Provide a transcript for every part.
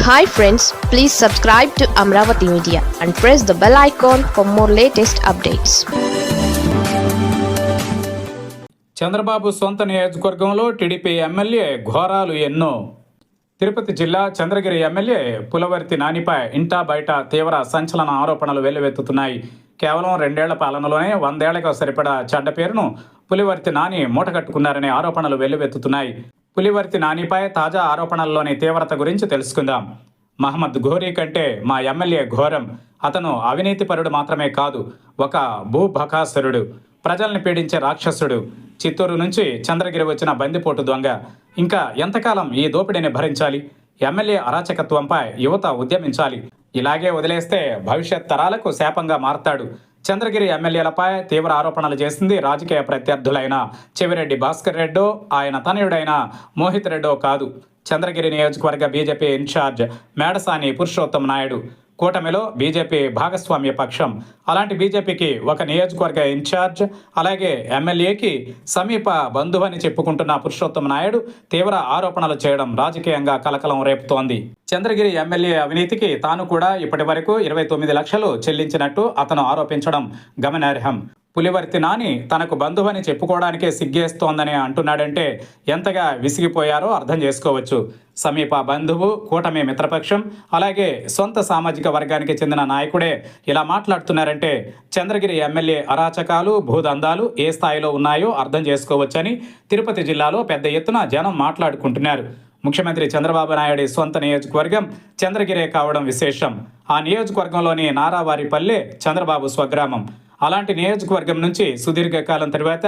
Hi friends, please subscribe to Amravati Media and press the bell icon for more latest updates. Chandrababu సొంత నియోజకవర్గంలో TDP MLA ఘోరాలు ఎన్నో. తిరుపతి జిల్లా Chandragiri MLA Pulavarthi నానిపై ఇంటా బయట తీవ్ర సంచలన ఆరోపణలు వెల్లువెత్తుతున్నాయి. కేవలం 2 ఏళ్ల పాలనలోనే 100 ఏళ్లకు సరిపడా చెడ్డ పేరును పులివర్తి నాని మూటగట్టుకున్నారనే ఆరోపణలు వెల్లువెత్తుతున్నాయి. పులివర్తి నానిపై తాజా ఆరోపణల్లోని తీవ్రత గురించి తెలుసుకుందాం. మహమ్మద్ ఘోరీ కంటే మా ఎమ్మెల్యే ఘోరం. అతను అవినీతిపరుడు మాత్రమే కాదు, ఒక భూభకాసురుడు, ప్రజల్ని పీడించే రాక్షసుడు, చిత్తూరు నుంచి చంద్రగిరి వచ్చిన బందిపోటు దొంగ. ఇంకా ఎంతకాలం ఈ దోపిడీని భరించాలి? ఎమ్మెల్యే అరాచకత్వంపై యువత ఉద్యమించాలి. ఇలాగే వదిలేస్తే భవిష్యత్ తరాలకు శాపంగా మారతాడు. చంద్రగిరి ఎమ్మెల్యేలపై తీవ్ర ఆరోపణలు చేసింది రాజకీయ ప్రత్యర్థులైన చెవిరెడ్డి భాస్కర్ రెడ్డో, ఆయన తనయుడైన మోహిత్ రెడ్డో కాదు. చంద్రగిరి నియోజకవర్గ బీజేపీ ఇన్ఛార్జ్ మేడసాని పురుషోత్తం నాయుడు. కూటమిలో బీజేపీ భాగస్వామ్య పక్షం. అలాంటి బీజేపీకి ఒక నియోజకవర్గ ఇన్ఛార్జ్, అలాగే ఎమ్మెల్యేకి సమీప బంధువని చెప్పుకుంటున్న పురుషోత్తం నాయుడు తీవ్ర ఆరోపణలు చేయడం రాజకీయంగా కలకలం రేపుతోంది. చంద్రగిరి ఎమ్మెల్యే అవినీతికి తాను కూడా ఇప్పటి వరకు 29 లక్షలు చెల్లించినట్టు అతను ఆరోపించడం గమనార్హం. పులివర్తి నాని తనకు బంధువని చెప్పుకోవడానికే సిగ్గేస్తోందని అంటున్నాడంటే ఎంతగా విసిగిపోయారో అర్థం చేసుకోవచ్చు. సమీప బంధువు, కూటమి మిత్రపక్షం, అలాగే సొంత సామాజిక వర్గానికి చెందిన నాయకుడే ఇలా మాట్లాడుతున్నారంటే చంద్రగిరి ఎమ్మెల్యే అరాచకాలు, భూదందాలు ఏ స్థాయిలో ఉన్నాయో అర్థం చేసుకోవచ్చని తిరుపతి జిల్లాలో పెద్ద ఎత్తున జనం మాట్లాడుకుంటున్నారు. ముఖ్యమంత్రి చంద్రబాబు నాయుడు సొంత నియోజకవర్గం చంద్రగిరే కావడం విశేషం. ఆ నియోజకవర్గంలోని నారావారిపల్లె చంద్రబాబు స్వగ్రామం. అలాంటి నియోజకవర్గం నుంచి సుదీర్ఘకాలం తర్వాత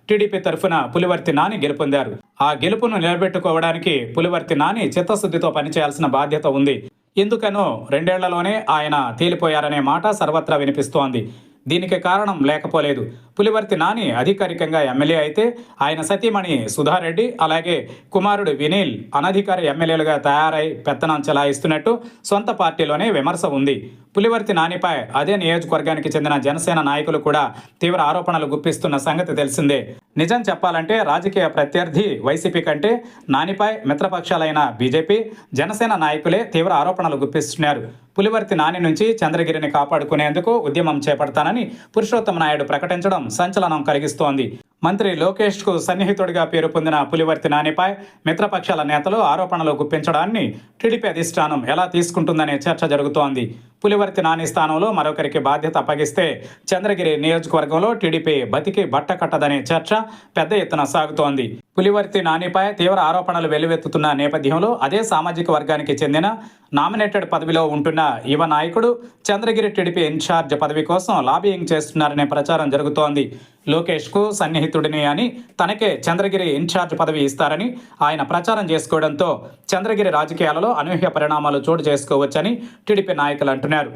టీడీపీ తరఫున పులివర్తి నాని గెలుపొందారు. ఆ గెలుపును నిలబెట్టుకోవడానికి పులివర్తి నాని చిత్తశుద్ధితో పనిచేయాల్సిన బాధ్యత ఉంది. ఎందుకనో 2 ఏళ్లలోనే ఆయన తేలిపోయారనే మాట సర్వత్రా వినిపిస్తోంది. దీనికి కారణం లేకపోలేదు. పులివర్తి నాని అధికారికంగా ఎమ్మెల్యే అయితే ఆయన సతీమణి సుధారెడ్డి, అలాగే కుమారుడు వినీల్ అనధికార ఎమ్మెల్యేలుగా తయారై పెత్తనం చెలాయిస్తున్నట్టు సొంత పార్టీలోనే విమర్శ ఉంది. పులివర్తి నానిపై అదే నియోజకవర్గానికి చెందిన జనసేన నాయకులు కూడా తీవ్ర ఆరోపణలు గుప్పిస్తున్న సంగతి తెలిసిందే. నిజం చెప్పాలంటే రాజకీయ ప్రత్యర్థి వైసీపీ కంటే నానిపై మిత్రపక్షాలైన బీజేపీ, జనసేన నాయకులే తీవ్ర ఆరోపణలు గుప్పిస్తున్నారు. పులివర్తి నాని నుంచి చంద్రగిరిని కాపాడుకునేందుకు ఉద్యమం చేపడతానని పురుషోత్తం నాయుడు ప్రకటించడం సంచలనం కలిగిస్తోంది. మంత్రి లోకేష్కు సన్నిహితుడిగా పేరు పొందిన పులివర్తి నానిపై మిత్రపక్షాల నేతలు ఆరోపణలు గుప్పించడాన్ని టీడీపీ అధిష్టానం ఎలా తీసుకుంటుందనే చర్చ జరుగుతోంది. పులివర్తి నాని స్థానంలో మరొకరికి బాధ్యత అప్పగిస్తే చంద్రగిరి నియోజకవర్గంలో టీడీపీ బతికి బట్ట కట్టదనే చర్చ పెద్ద ఎత్తున సాగుతోంది. పులివర్తి నానిపై తీవ్ర ఆరోపణలు వెల్లువెత్తుతున్న నేపథ్యంలో అదే సామాజిక వర్గానికి చెందిన నామినేటెడ్ పదవిలో ఉంటున్న యువ నాయకుడు చంద్రగిరి టీడీపీ ఇన్ఛార్జ్ పదవి కోసం లాబియింగ్ చేస్తున్నారనే ప్రచారం జరుగుతోంది. లోకేష్కు సన్నిహితుడిని అని తనకే చంద్రగిరి ఇన్ఛార్జ్ పదవి ఇస్తారని ఆయన ప్రచారం చేసుకోవడంతో చంద్రగిరి రాజకీయాలలో అనూహ్య పరిణామాలు చోటు చేసుకోవచ్చని టీడీపీ నాయకులు అంటున్నారు.